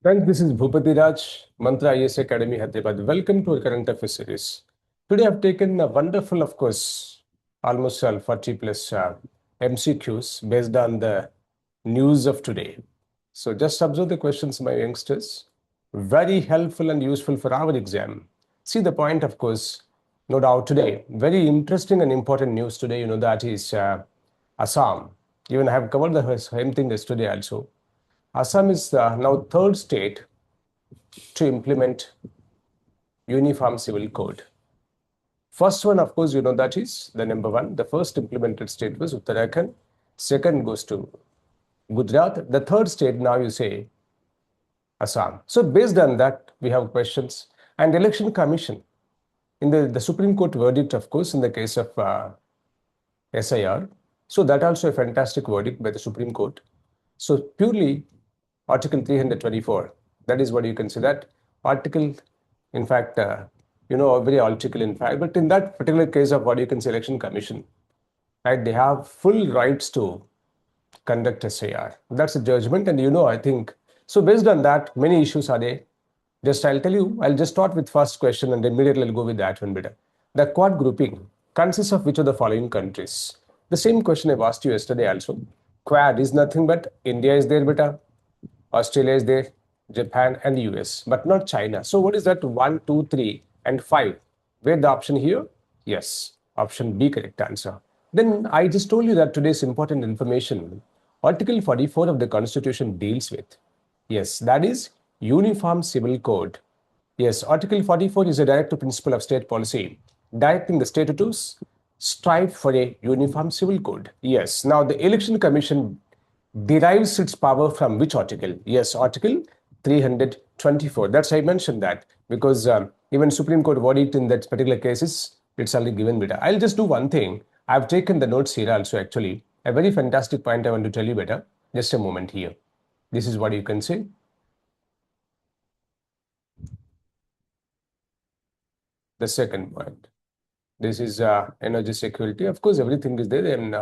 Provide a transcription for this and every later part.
Friends, this is Bhupati Raj, Mantra IAS Academy, Hyderabad. Welcome to our current affairs series. Today I've taken a wonderful, of course, almost 40 plus MCQs based on the news of today. So just observe the questions, my youngsters. Very helpful and useful for our exam. See the point, of course, no doubt today. Very interesting and important news today, that is Assam. Even I have covered the same thing yesterday also. Assam is now third state to implement Uniform Civil Code. First one, of course, that is the number one. The first implemented state was Uttarakhand. Second goes to Gujarat. The third state, now you say Assam. So based on that, we have questions. And Election Commission, in the Supreme Court verdict, of course, in the case of SIR. So that also a fantastic verdict by the Supreme Court. So purely Article 324, that is what you can say that article, in fact, very article in fact, but in that particular case of what you can say Election Commission, right, they have full rights to conduct SIR. That's a judgment, and I think, so based on that, many issues are there. Just I'll tell you, I'll just start with first question and immediately I'll go with that one better. The quad grouping consists of which of the following countries? The same question I've asked you yesterday also. Quad is nothing but India is there, beta. Australia is there, Japan and US, but not China. So what is that? 1, 2, 3 and 5. Where the option here? Yes, option B correct answer. Then I just told you that today's important information, Article 44 of the Constitution deals with. Yes, that is Uniform Civil Code. Yes, Article 44 is a directive principle of state policy, directing the state to strive for a uniform civil code. Yes, now the Election Commission derives its power from which article? Yes, Article 324. That's I mentioned that because even Supreme Court verdict in that particular cases, it's already given better. I'll just do one thing. I've taken the notes here also actually. A very fantastic point I want to tell you better. Just a moment here. This is what you can say. The second point. This is energy security. Of course, everything is there. And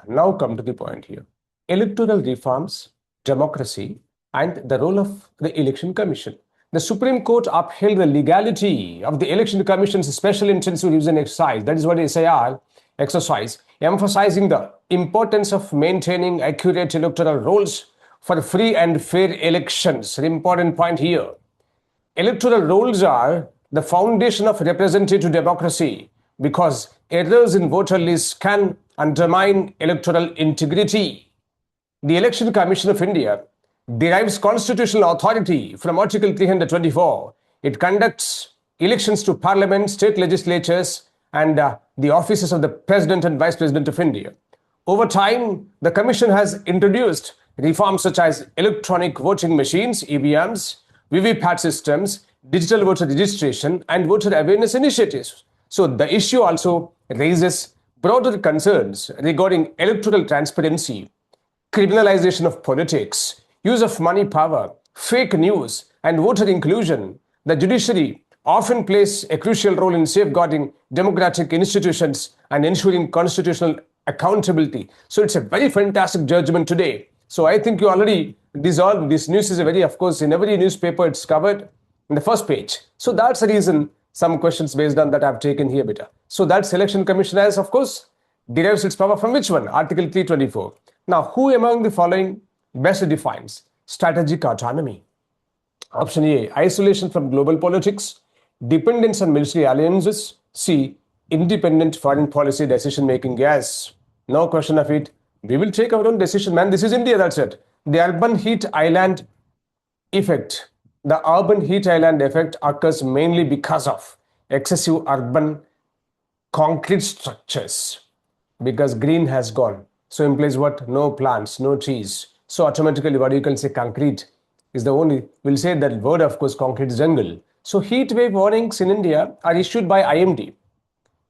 now come to the point here. Electoral reforms, democracy, and the role of the Election Commission. The Supreme Court upheld the legality of the Election Commission's special intensive revision exercise. That is what SIR exercise, emphasizing the importance of maintaining accurate electoral rolls for free and fair elections. An important point here. Electoral rolls are the foundation of representative democracy because errors in voter lists can undermine electoral integrity. The Election Commission of India derives constitutional authority from Article 324. It conducts elections to Parliament, state legislatures, and the offices of the President and Vice President of India. Over time, the Commission has introduced reforms such as electronic voting machines, EVMs, VVPAT systems, digital voter registration, and voter awareness initiatives. So the issue also raises broader concerns regarding electoral transparency, criminalization of politics, use of money power, fake news, and voter inclusion. The judiciary often plays a crucial role in safeguarding democratic institutions and ensuring constitutional accountability. So it's a very fantastic judgment today. So I think you already, this news is a very, of course, in every newspaper it's covered in the first page. So that's the reason some questions based on that I've taken here better. So that Election Commission has, of course, derives its power from which one? Article 324. Now, who among the following best defines strategic autonomy? Option A, isolation from global politics, dependence on military alliances. C, independent foreign policy decision making. Yes, no question of it. We will take our own decision, man. This is India, that's it. The urban heat island effect. The urban heat island effect occurs mainly because of excessive urban concrete structures, because green has gone. So implies what? No plants, no trees. So automatically what you can say concrete is the only, we'll say that word, of course, concrete jungle. So heat wave warnings in India are issued by IMD,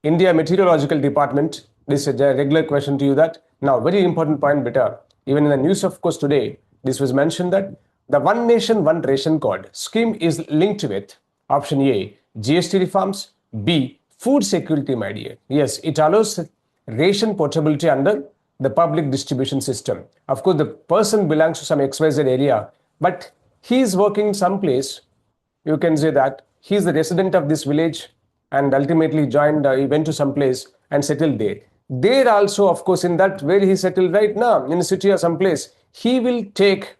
India Meteorological Department. This is a regular question to you that. Now, very important point better. Even in the news, of course, today, this was mentioned that the One Nation, One Ration Card scheme is linked with option A, GST reforms, B, food security, my dear. Yes, it allows ration portability under the public distribution system. Of course, the person belongs to some XYZ area, but he is working someplace. You can say that he is the resident of this village and ultimately he went to some place and settled there. There also, of course, in that where he settled right now, in a city or some place, he will take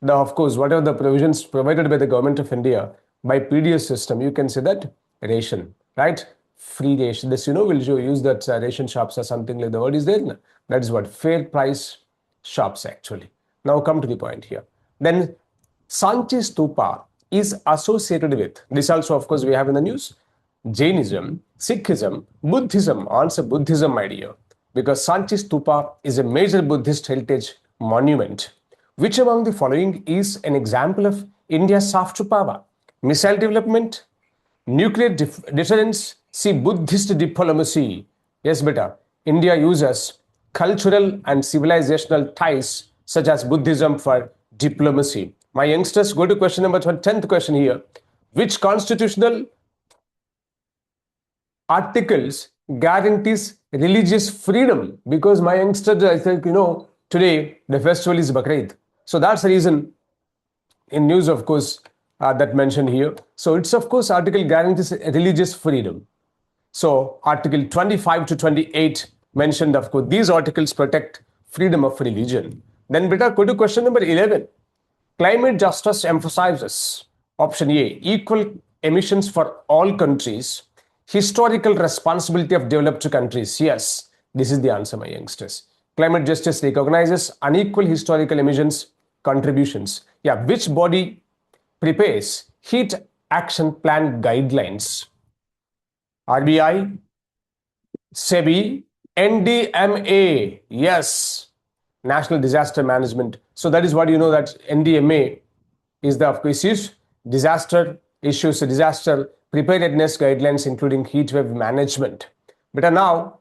of course, whatever the provisions provided by the government of India by PDS system, you can say that ration, right? Free ration. This, we'll use that ration shops or something like the word is there. No? That is what fair price shops actually. Now come to the point here. Then Sanchi Stupa is associated with, this also of course we have in the news, Jainism, Sikhism, Buddhism. Answer Buddhism, my dear, because Sanchi Stupa is a major Buddhist heritage monument. Which among the following is an example of India's soft power? Missile development, nuclear deterrence, see Buddhist diplomacy. Yes, beta. India uses cultural and civilizational ties such as Buddhism for diplomacy. My youngsters, go to question number 10th question here. Which constitutional articles guarantees religious freedom? Because my youngsters, I think, today the festival is Bakrid. So that's the reason in news, of course, that mentioned here. So it's, of course, article guarantees religious freedom. So article 25 to 28 mentioned, of course, these articles protect freedom of religion. Then beta, go to question number 11. Climate justice emphasizes, option A, equal emissions for all countries, historical responsibility of developed countries. Yes, this is the answer, my youngsters. Climate justice recognizes unequal historical emissions contributions. Yeah, which body prepares heat action plan guidelines? RBI, SEBI, NDMA. Yes, National Disaster Management. So that is what that NDMA is the, of course, disaster preparedness guidelines, including heat wave management. But now,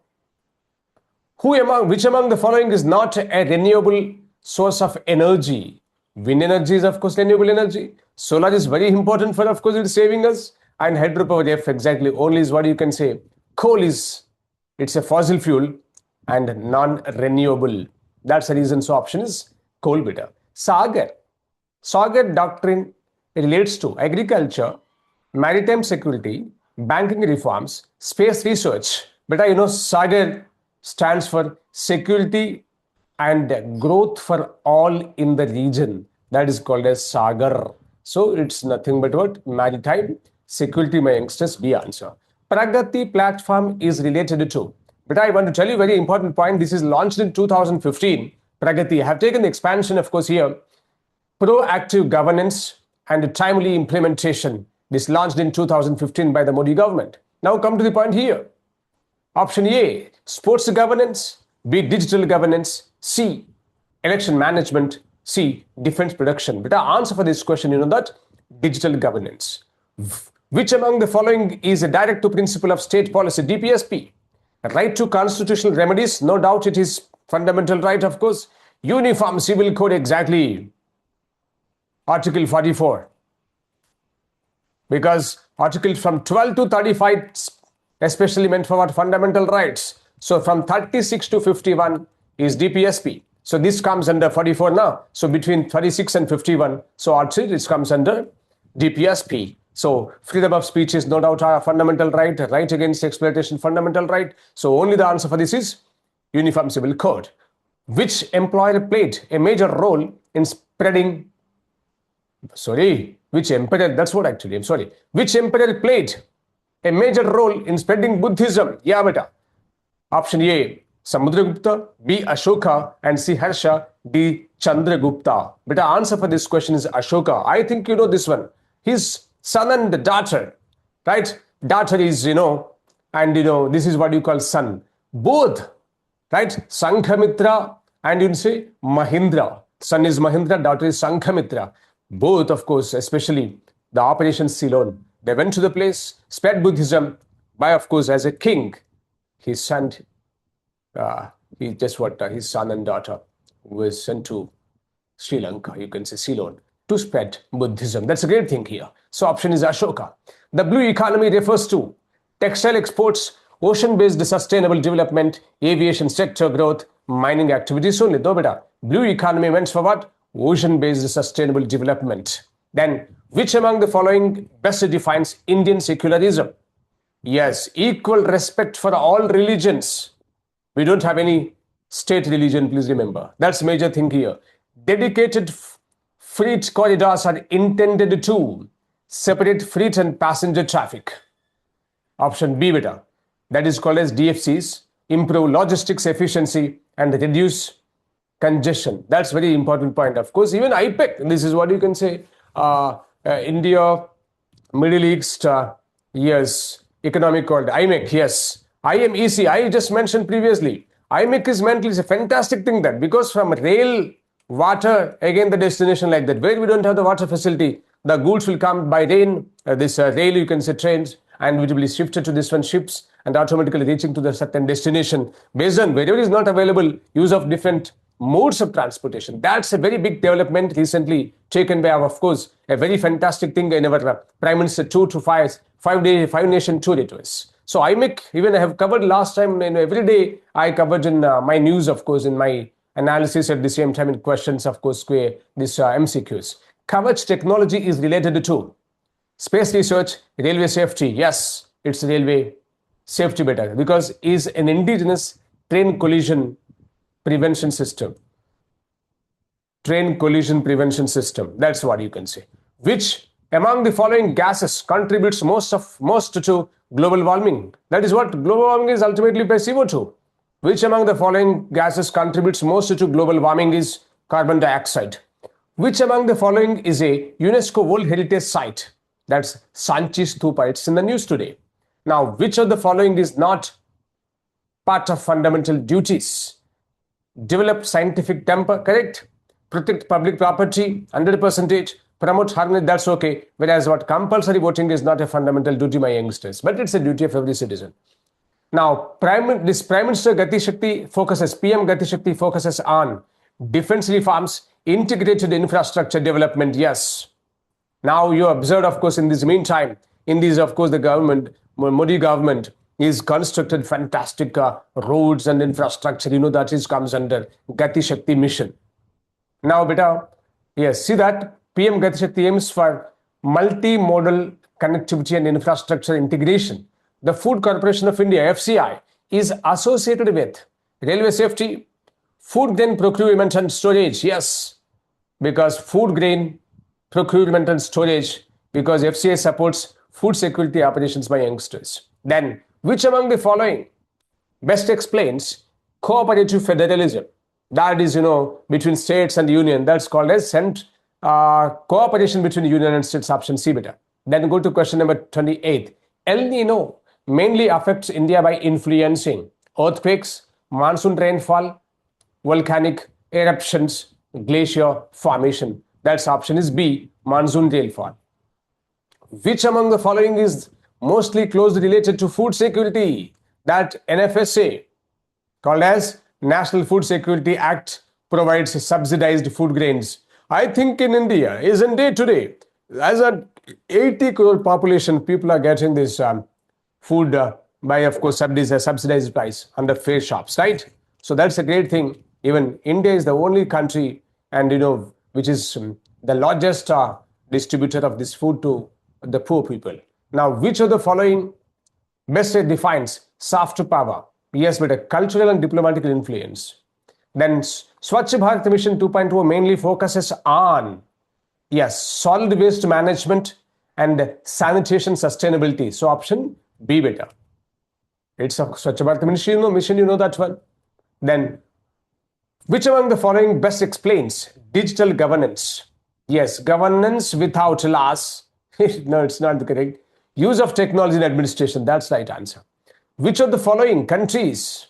which among the following is not a renewable source of energy? Wind energy is, of course, renewable energy. Solar is very important for, of course, it's saving us. And hydropower, F exactly, only is what you can say. Coal it's a fossil fuel and non-renewable. That's the reason. So option is coal, beta. Sagar doctrine relates to agriculture, maritime security, banking reforms, space research. Beta, Sagar stands for security and growth for all in the region. That is called as Sagar. So it's nothing but what? Maritime security, my youngsters, B answer. Pragati platform is related to. But I want to tell you a very important point. This is launched in 2015. Pragati have taken the expansion, of course, here. Proactive governance and timely implementation. This launched in 2015 by the Modi government. Now come to the point here. Option A, sports governance. B, digital governance. C, election management. C, defense production. But our answer for this question, that digital governance. Which among the following is a direct to principle of state policy? DPSP. Right to constitutional remedies. No doubt it is fundamental right, of course. Uniform Civil Code, exactly. Article 44. Because articles from 12 to 35 especially meant for what? Fundamental rights. So from 36 to 51 is DPSP. So this comes under 44 now. So between 36 and 51, so actually this comes under DPSP. So freedom of speech is no doubt a fundamental right, right against exploitation, fundamental right. So only the answer for this is Uniform Civil Code. Which employer played a major role in spreading, which emperor, that's what actually, which emperor played a major role in spreading Buddhism? Yeah, beta. Option A, Samudragupta, B, Ashoka, and C, Harsha, D, Chandragupta. But the answer for this question is Ashoka. I think you know this one. His son and daughter, right? Daughter is, and this is what you call son. Both, right? Sankhamitra and you say Mahindra. Son is Mahindra, daughter is Sankhamitra. Both, of course, especially the Operation Ceylon. They went to the place, spread Buddhism by, of course, as a king. His son, his son and daughter was sent to Sri Lanka, you can say Ceylon, to spread Buddhism. That's a great thing here. So option is Ashoka. The blue economy refers to textile exports, ocean-based sustainable development, aviation sector growth, mining activities only. Though, beta, blue economy meant for what? ocean-based sustainable development. Then, which among the following best defines Indian secularism? Yes, equal respect for all religions. We don't have any state religion, please remember. That's major thing here. Dedicated freight corridors are intended to separate freight and passenger traffic. Option B, beta. That is called as DFCs, improve logistics efficiency and reduce congestion. That's very important point. Of course, even IPEC, this is what you can say, India, Middle East, yes, economic called IMEC, yes. IMEC, I just mentioned previously. IMEC is meant is a fantastic thing that because from rail, water, again the destination like that, where we don't have the water facility, the goods will come by rail, rail you can say trains, and which will be shifted to this one ships and automatically reaching to the certain destination based on wherever is not available, use of different modes of transportation. That's a very big development recently taken by, of course, a very fantastic thing in our Prime Minister 2 to 5 nation tour it was. So IMEC, even I have covered last time, every day I covered in my news, of course, in my analysis at the same time in questions, of course, this MCQs. Kavach technology is related to space research, railway safety. Yes, it's railway safety better because is an indigenous train collision prevention system. Train collision prevention system. That's what you can say. Which among the following gases contributes most to global warming? That is what global warming is ultimately by CO2. Which among the following gases contributes most to global warming is carbon dioxide? Which among the following is a UNESCO World Heritage Site? That's Sanchi Stupa. It's in the news today. Now, which of the following is not part of fundamental duties? Develop scientific temper, correct? Protect public property, 100%. Promote harmony, that's okay. Whereas what compulsory voting is not a fundamental duty, my youngsters, but it's a duty of every citizen. Now, this Prime Minister Gati Shakti focuses, PM Gati Shakti focuses on defense reforms, integrated infrastructure development, yes. Now you observed, of course, in this meantime, in these, of course, the government, Modi government is constructed fantastic roads and infrastructure, that is comes under Gati Shakti mission. Now, beta, yes, see that PM Gati Shakti aims for multimodal connectivity and infrastructure integration. The Food Corporation of India, FCI, is associated with railway safety, food grain procurement and storage, yes, because food grain procurement and storage, because FCI supports food security operations by youngsters. Then, which among the following best explains cooperative federalism? That is, between states and union. That's called as cooperation between union and states, option C beta. Then go to question number 28. El Nino mainly affects India by influencing earthquakes, monsoon rainfall, volcanic eruptions, glacier formation. That's option is B, monsoon rainfall. Which among the following is mostly closely related to food security? That NFSA, called as National Food Security Act, provides subsidized food grains. I think in India, isn't it today, as an 80 crore population, people are getting this food by, of course, subsidized price under fair shops, right? So that's a great thing. Even India is the only country, and which is the largest distributor of this food to the poor people. Now, which of the following best defines soft power? Yes, but a cultural and diplomatic influence. Then Swachh Bharat Mission 2.0 mainly focuses on, yes, solid waste management and sanitation sustainability. So option B beta. It's a Swachh Bharat mission, that one. Then, which among the following best explains digital governance? Yes, governance without laws. No, it's not correct. Use of technology in administration. That's right answer. Which of the following countries,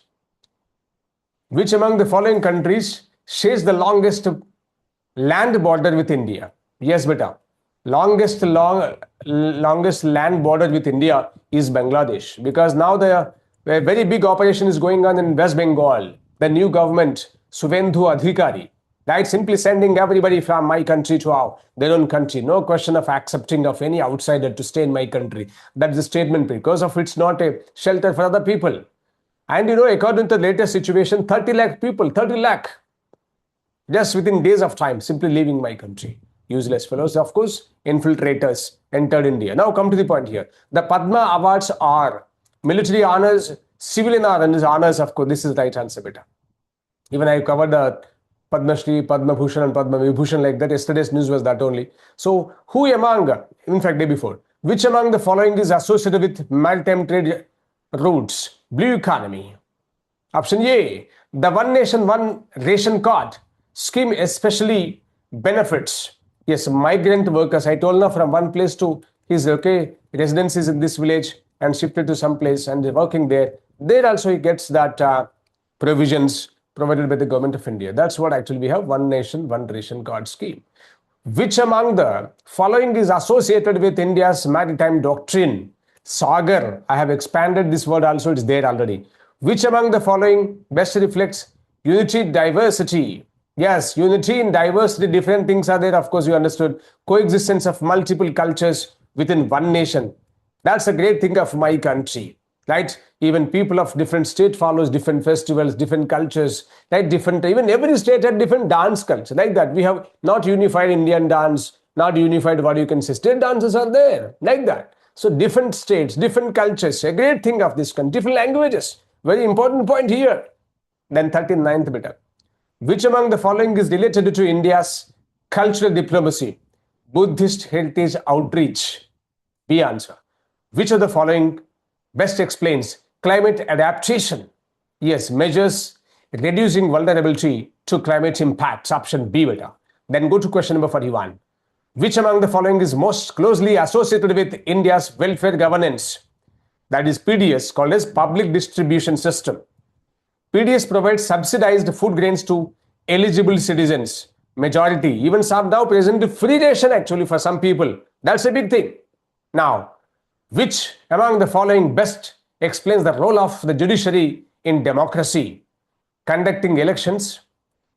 which among the following countries shares the longest land border with India? Yes, beta. Longest land border with India is Bangladesh, because now a very big operation is going on in West Bengal. The new government, Suvendu Adhikari, right, simply sending everybody from my country to their own country. No question of accepting of any outsider to stay in my country. That's the statement, because of it's not a shelter for other people. And according to the latest situation, 30 lakh people, 30 lakh. Just within days of time, simply leaving my country. Useless fellows, of course, infiltrators entered India. Now come to the point here. The Padma Awards are military honors, civilian honors, of course. This is the right answer, beta. Even I covered the Padma Shri, Padma Bhushan and Padma Vibhushan like that. Yesterday's news was that only. So who among, in fact day before, which among the following is associated with maritime trade routes? Blue economy. Option A, the One Nation, One Ration Card scheme especially benefits, yes, migrant workers. I told now from one place to his residence is in this village and shifted to some place and working there. There also he gets that provisions provided by the government of India. That's what actually we have, One Nation, One Ration Card scheme. Which among the following is associated with India's maritime doctrine? Sagar, I have expanded this word also, it's there already. Which among the following best reflects unity, diversity? Yes, unity in diversity, different things are there. Of course, you understood. Coexistence of multiple cultures within one nation. That's a great thing of my country, right? Even people of different state follows different festivals, different cultures, right? Different, even every state had different dance culture, like that. We have not unified Indian dance, not unified what you can say. State dances are there, like that. So different states, different cultures, a great thing of this country, different languages. Very important point here. Then 39th beta. Which among the following is related to India's cultural diplomacy? Buddhist heritage outreach. B answer. Which of the following best explains climate adaptation? Yes, measures reducing vulnerability to climate impacts. Option B beta. Then go to question number 41. Which among the following is most closely associated with India's welfare governance? That is PDS, called as Public Distribution System. PDS provides subsidized food grains to eligible citizens. Majority, even some now present free ration actually for some people. That's a big thing. Now, which among the following best explains the role of the judiciary in democracy? Conducting elections,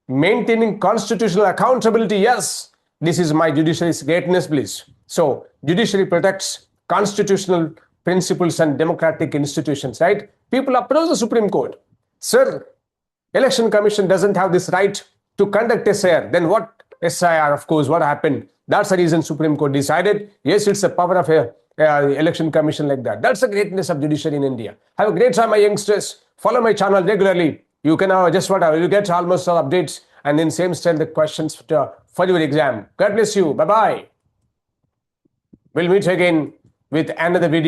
maintaining constitutional accountability. Yes, this is my judiciary's greatness, please. So, judiciary protects constitutional principles and democratic institutions, right? People approach the Supreme Court. Sir, Election Commission doesn't have this right to conduct SIR. Then what SIR, of course, what happened? That's the reason Supreme Court decided, yes, it's the power of Election Commission like that. That's the greatness of judiciary in India. Have a great time, my youngsters. Follow my channel regularly. You can just whatever, you get almost all updates and then same style the questions for your exam. God bless you. Bye-bye. We'll meet again with another video.